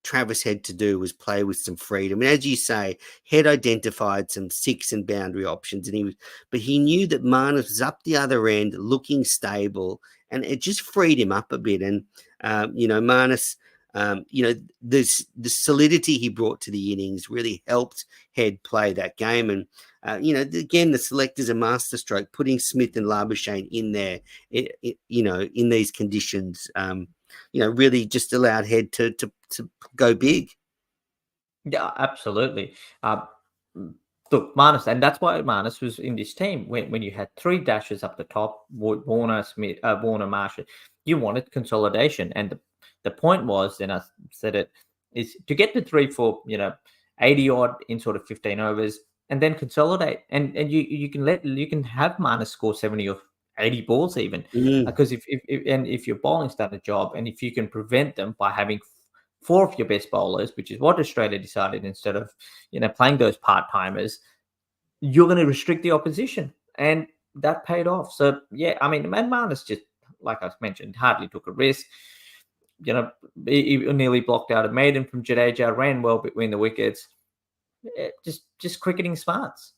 Travis Head to do was play with some freedom. And as you say, Head identified some six and boundary options, and but he knew that Marnus was up the other end, looking stable, and it just freed him up a bit. And Marnus, the solidity he brought to the innings really helped Head play that game. And again, the selectors a masterstroke putting Smith and Labuschagne in there, in these conditions. Really just allowed Head to go big. Yeah, absolutely. Mm, Look, Marnus, and that's why Marnus was in this team. When you had 3 dashes up the top, Warner, Smith, Warner, Marshall, you wanted consolidation, and the point was, and I said it, is to get to 80 odd in sort of 15 overs, and then consolidate, and you can have Marnus score 70 or 80 balls even, Mm, because if your bowling's done a job, and if you can prevent them by having four of your best bowlers, which is what Australia decided, instead of playing those part timers, you're going to restrict the opposition, and that paid off. So yeah, I mean, Manmanis just, like I mentioned, hardly took a risk. He nearly blocked out a maiden from Jadeja, ran well between the wickets. Just cricketing smarts.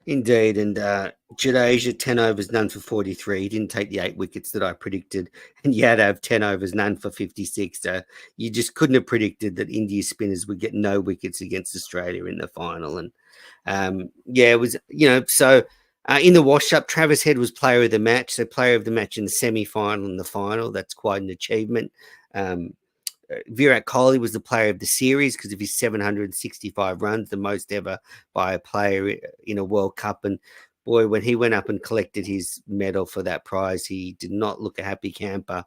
indeed. And Jadeja, 10 overs, none for 43. He didn't take the 8 wickets that I predicted. And Yadav, 10 overs, none for 56. You just couldn't have predicted that India's spinners would get no wickets against Australia in the final. And it was, so in the wash up, Travis Head was player of the match. So player of the match in the semi final and the final. That's quite an achievement. Um, Virat Kohli was the player of the series because of his 765 runs, the most ever by a player in a World Cup. And boy, when he went up and collected his medal for that prize, he did not look a happy camper.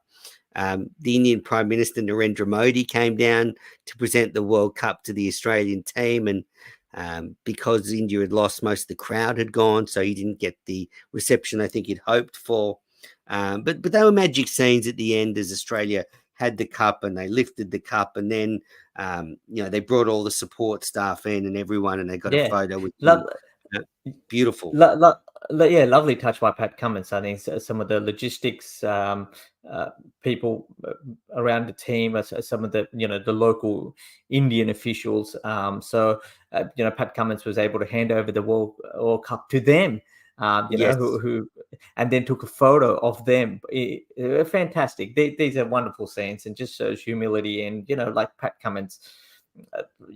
The Indian Prime Minister Narendra Modi came down to present the World Cup to the Australian team, and because India had lost, most of the crowd had gone, so he didn't get the reception I think he'd hoped for. But they were magic scenes at the end as Australia had the cup and they lifted the cup, and then they brought all the support staff in and everyone, and they got a Yeah, photo with him. love. Uh, Beautiful. Yeah, lovely touch by Pat Cummins. I think some of the logistics uh, people around the team, some of the the local Indian officials. Pat Cummins was able to hand over the World Cup to them. Yes. Who and then took a photo of them. Fantastic. These are wonderful scenes, and just shows humility. And like Pat Cummins,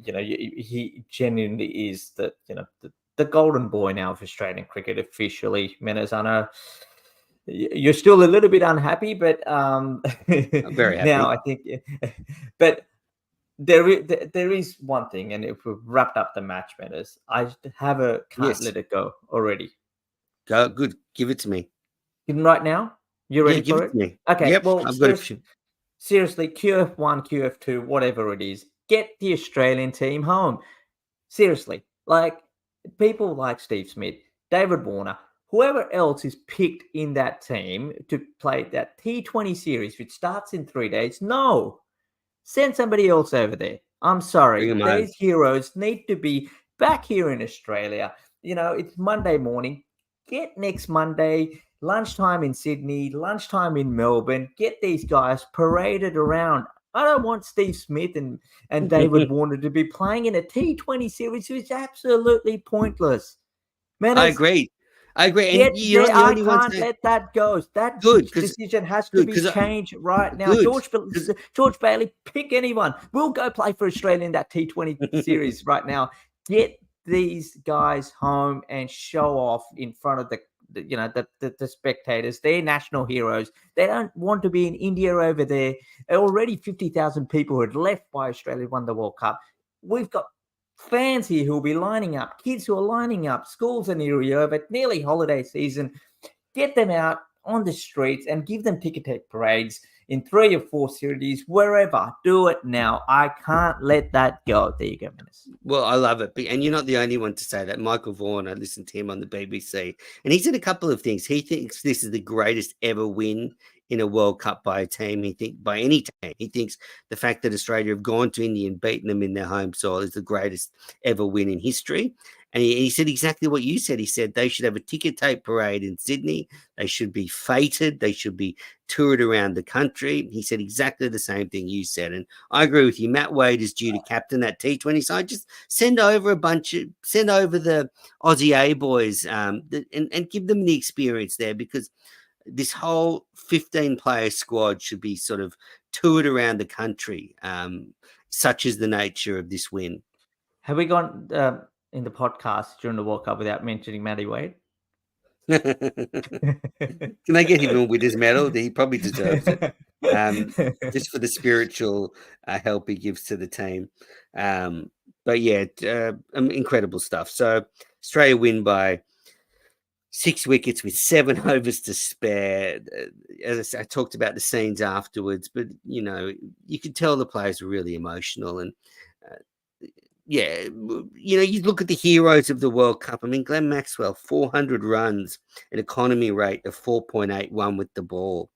he genuinely is the the golden boy now of Australian cricket officially. Menas, I know you're still a little bit unhappy, but I'm very now happy. I think, but there is one thing, and if we've wrapped up the match, Menas, I have a can't Yes. let it go already. Go good. Give it to me. Even right now, you Yeah, ready give for it it? to me. Okay, Yep, well, I've got it. seriously, QF1, QF2, whatever it is, get the Australian team home. Seriously, like people like Steve Smith, David Warner, whoever else is picked in that team to play that T20 series, which starts in 3 days. No, send somebody else over there. I'm Bring sorry. them home. These heroes need to be back here in Australia. It's Monday morning. Get next Monday, lunchtime in Sydney, lunchtime in Melbourne. Get these guys paraded around. I don't want Steve Smith and David Warner to be playing in a T20 series, which is absolutely pointless. I Menace, agree. I agree, get and you're there. not the I only one can't saying let that go. That good, because decision has to good, be because changed right now. good, because George Bailey, pick anyone. We'll go play for Australia in that T20 series right now. Get these guys home and show off in front of the spectators. They're national heroes. They don't want to be in India over there. Already 50,000 people had left by Australia won the World Cup. We've got fans here who will be lining up, kids who are lining up, schools are nearly over, nearly holiday season. Get them out on the streets and give them ticker tape parades in 3 or 4 cities, wherever. Do it now. I can't let that go. There you go, Menace. well, I love it, and you're not the only one to say that. Michael Vaughan, I listened to him on the BBC, and he said a couple of things. He thinks this is the greatest ever win in a World Cup by a team. He think by any team. He thinks the fact that Australia have gone to India and beaten them in their home soil is the greatest ever win in history. And he said exactly what you said. He said they should have a ticker tape parade in Sydney. They should be feted. They should be toured around the country. He said exactly the same thing you said. And I agree with you. Matt Wade is due to captain that T20 side. Just send over the Aussie A boys and give them the experience there, because this whole 15 player squad should be sort of toured around the country. Such is the nature of this win. Have we gone in the podcast during the World Cup without mentioning Matty Wade? Can they get him a Winners medal? He probably deserves it. Just for the spiritual help he gives to the team. But yeah, incredible stuff. So Australia win by 6 wickets with 7 overs to spare. As I said, I talked about the scenes afterwards, but you could tell the players were really emotional. And yeah, you look at the heroes of the World Cup. I mean, Glenn Maxwell, 400 runs, an economy rate of 4.81 with the ball.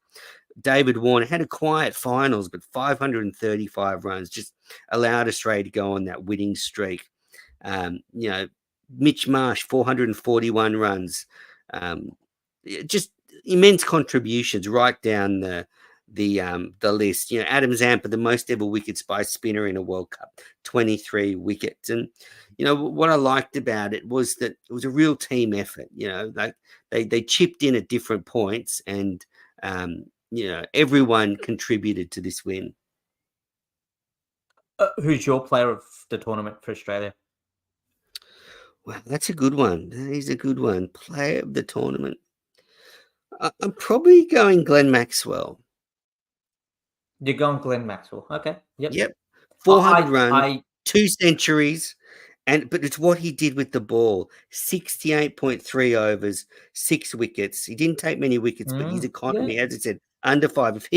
David Warner had a quiet finals, but 535 runs just allowed Australia to go on that winning streak. Mitch Marsh, 441 runs. Just immense contributions right down the list. Adam Zampa, the most ever wickets by a spinner in a World Cup, 23 wickets. And what I liked about it was that it was a real team effort. Like they chipped in at different points, and everyone contributed to this win. Who's your player of the tournament for Australia? Well, that's a good one. That is a good one. Player of the tournament. I'm probably going Glenn Maxwell. You're going Glenn Maxwell. Okay. Yep. Yep. 400 I runs, I 2 centuries, but it's what he did with the ball. 68.3 overs, 6 wickets. He didn't take many wickets, but his yeah. economy, as I said, under 5.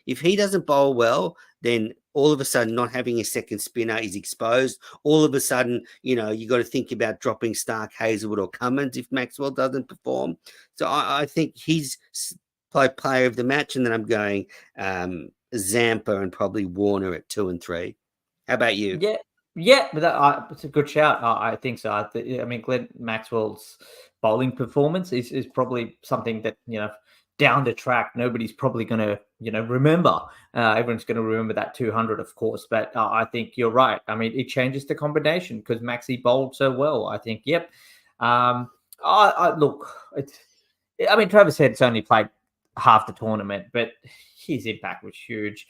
If he doesn't bowl well, then all of a sudden not having a second spinner is exposed. All of a sudden, you got to think about dropping Stark, Hazelwood, or Cummins if Maxwell doesn't perform. So I think he's player of the match, and then I'm going Zampa and probably Warner at 2 and 3. How about you? Yeah, but it's a good shout. I think so. I mean, Glenn Maxwell's bowling performance is probably something that down the track nobody's probably going to remember. Everyone's going to remember that 200, of course. But I think you're right. I mean, it changes the combination because Maxi bowled so well. I think. Yep. I look. I mean, Travis Head's only played half the tournament, but his impact was huge.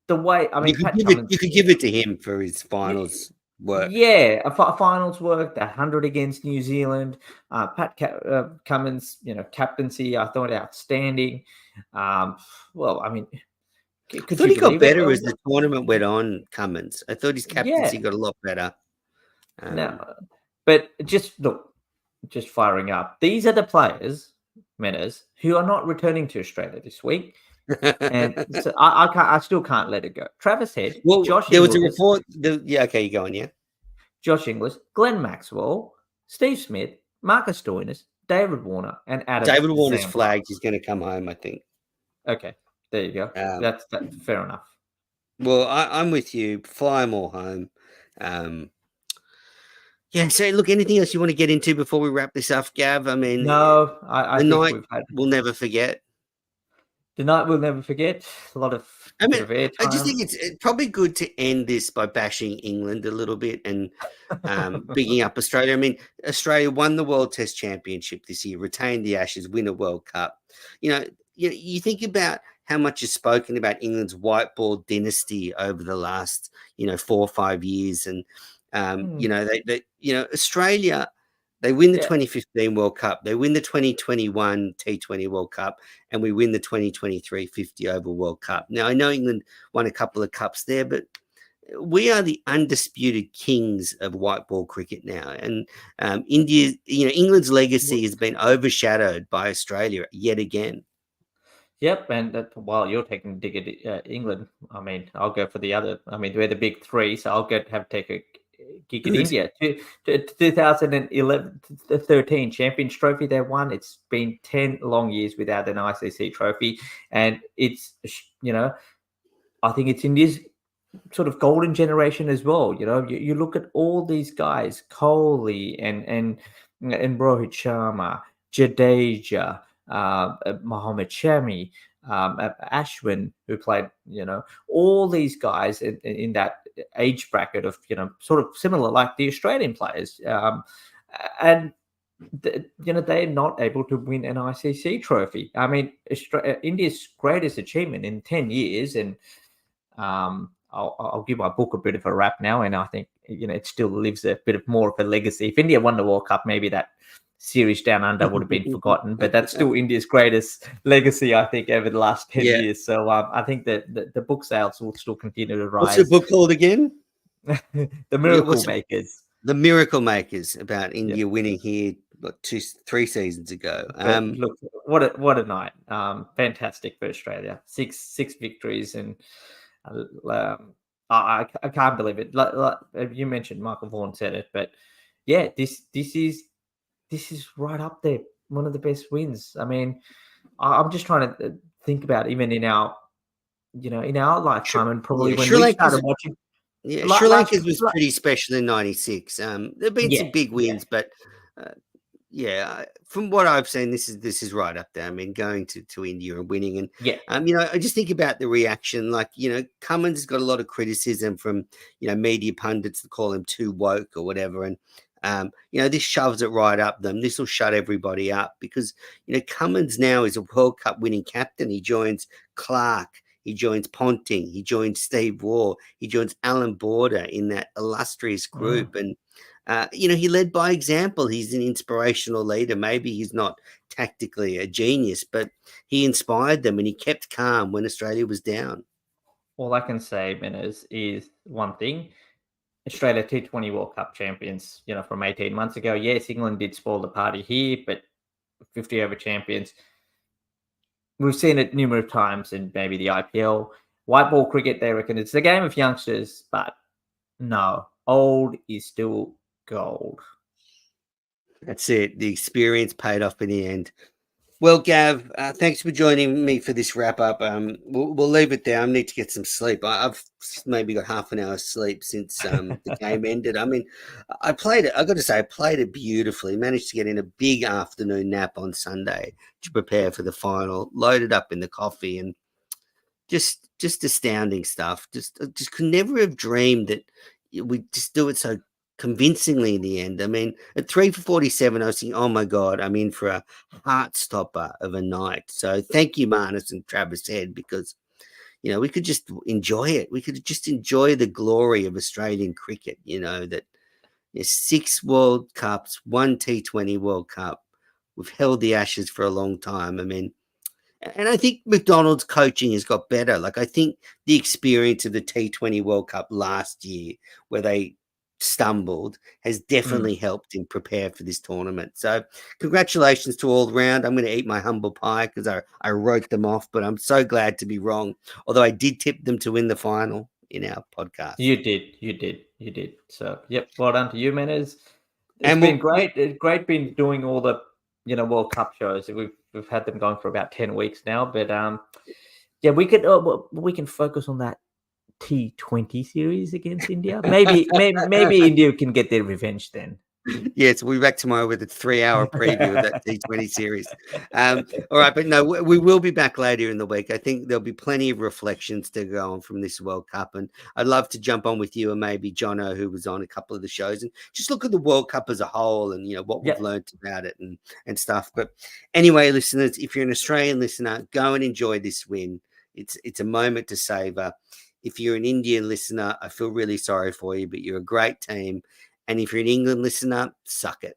The way, I You mean, could Pat give it. Cummins, You could give it to him for his finals. work. Yeah, finals work. The 100 against New Zealand. Cummins, captaincy, I thought outstanding. Um, well, I mean, I could thought you he got believe it? better as the tournament went on, Cummins. I thought his captaincy Yeah. got a lot better. Now, but just look, just firing up. These are the players, Menas, who are not returning to Australia this week, and so I can't. I still can't let it go. Travis Head, Well, there was a report. Yeah, okay, you go on, yeah. Josh Inglis, Glenn Maxwell, Steve Smith, Marcus Stoinis, David Warner, and Adam David Warner's Zampa. flagged. He's going to come home, I think. Okay, there you go. Um, That's fair enough. well, I'm with you. Fly them all home. Um, yeah. So, look, anything else you want to get into before we wrap this up, Gav? I mean, No, I the think night we've had we'll never forget. the night we'll never forget. A lot of I bit mean, of I just airtime. think it's probably good to end this by bashing England a little bit and bigging up Australia. I mean, Australia won the World Test Championship this year, retained the Ashes, win a World Cup. You know, you think about how much is spoken about England's white ball dynasty over the last 4 or 5 years, and Hmm. Australia. They win the Yeah. 2015 World Cup. They win the 2021 T20 World Cup, and we win the 2023 50 over World Cup. Now, I know England won a couple of cups there, but we are the undisputed kings of white ball cricket now. And England's legacy has been overshadowed by Australia yet again. Yep, and while you're taking a dig at England, I mean, I'll go for the other. I mean, we're the big three, so I'll take a gig at Good. India. 2011, the 13 Champions Trophy they won. It's been 10 long years without an ICC trophy, and it's I think it's India's sort of golden generation as well. You look at all these guys, Kohli and Rohit Sharma, Jadeja, Mohammad Shami, Ashwin, who played, all these guys in that age bracket of, sort of similar like the Australian players. And they're not able to win an ICC trophy. I mean, India's greatest achievement in 10 years, and I'll give my book a bit of a rap now, and I think it still lives a bit of more of a legacy. If India won the World Cup, maybe that series down under would have been forgotten, but that's still India's greatest legacy, I think, over the last 10 Yeah. years. So I think that the book sales will still continue to What's the rise. book called again? The Yeah, Miracle Makers. The Miracle Makers, about Yep. India winning here, 3 seasons ago. But look, what a night! Fantastic for Australia. Six victories, and I can't believe it. Like you mentioned, Michael Vaughan said it, but yeah, this is right up there. One of the best wins. I mean, I'm just trying to think about even in our lifetime, and probably Yeah, when Sri we Lanka's started watching. Sri Last, Lanka's was pretty special in '96. There've been yeah, some big yeah, wins, but uh, yeah, from what I've seen, this is right up there. I mean, going to India and winning, and yeah. I just think about the reaction. Like, Cummins has got a lot of criticism from media pundits that call him too woke or whatever, and this shoves it right up them. This will shut everybody up because Cummins now is a World Cup winning captain. He joins Clark. He joins Ponting. He joins Steve Waugh. He joins Alan Border in that illustrious Mm. group, and he led by example. He's an inspirational leader. Maybe he's not tactically a genius, but he inspired them and he kept calm when Australia was down. All I can say, Menas, is one thing. Australia T20 World Cup champions, from 18 months ago. Yes, England did spoil the party here, but 50 over champions. We've seen it numerous times in maybe the IPL. White ball cricket, they reckon it's a game of youngsters, but no, old is still gold. That's it. The experience paid off in the end. Well, Gav, thanks for joining me for this wrap up. We'll leave it there. I need to get some sleep. I've maybe got half an hour's sleep since the game ended. I mean, I played it. I got to say, I played it beautifully. Managed to get in a big afternoon nap on Sunday to prepare for the final. Loaded up in the coffee and just astounding stuff. Just could never have dreamed that we just do it so convincingly in the end. I mean, at 3 for 47, I was thinking, oh my God, I'm in for a heart stopper of a night. So thank you, Marnus and Travis Head, because we could just enjoy it. We could just enjoy the glory of Australian cricket. That 6 World Cups, 1 T20 World Cup. We've held the Ashes for a long time. I mean, and I think McDonald's coaching has got better. Like, I think the experience of the T20 World Cup last year, where they stumbled, has Mm. definitely helped him prepare for this tournament. So, congratulations to all round. I'm going to eat my humble pie because I wrote them off, but I'm so glad to be wrong. Although I did tip them to win the final in our podcast. You did. So, yep, well done to you, man. It's And been we'll, great. It's great been doing all the World Cup shows. We've had them going for about 10 weeks now, but yeah, we can focus on that T20 series against India. Maybe India can get their revenge then. Yes, we'll be back tomorrow with a 3-hour preview of that T20 series. All right, but no, we will be back later in the week. I think there'll be plenty of reflections to go on from this World Cup, and I'd love to jump on with you and maybe Jono, who was on a couple of the shows, and just look at the World Cup as a whole, and what we've Yeah, learned about it and stuff. But anyway, listeners, if you're an Australian listener, go and enjoy this win. It's a moment to savor. If you're an Indian listener, I feel really sorry for you, but you're a great team. And if you're an England listener, suck it.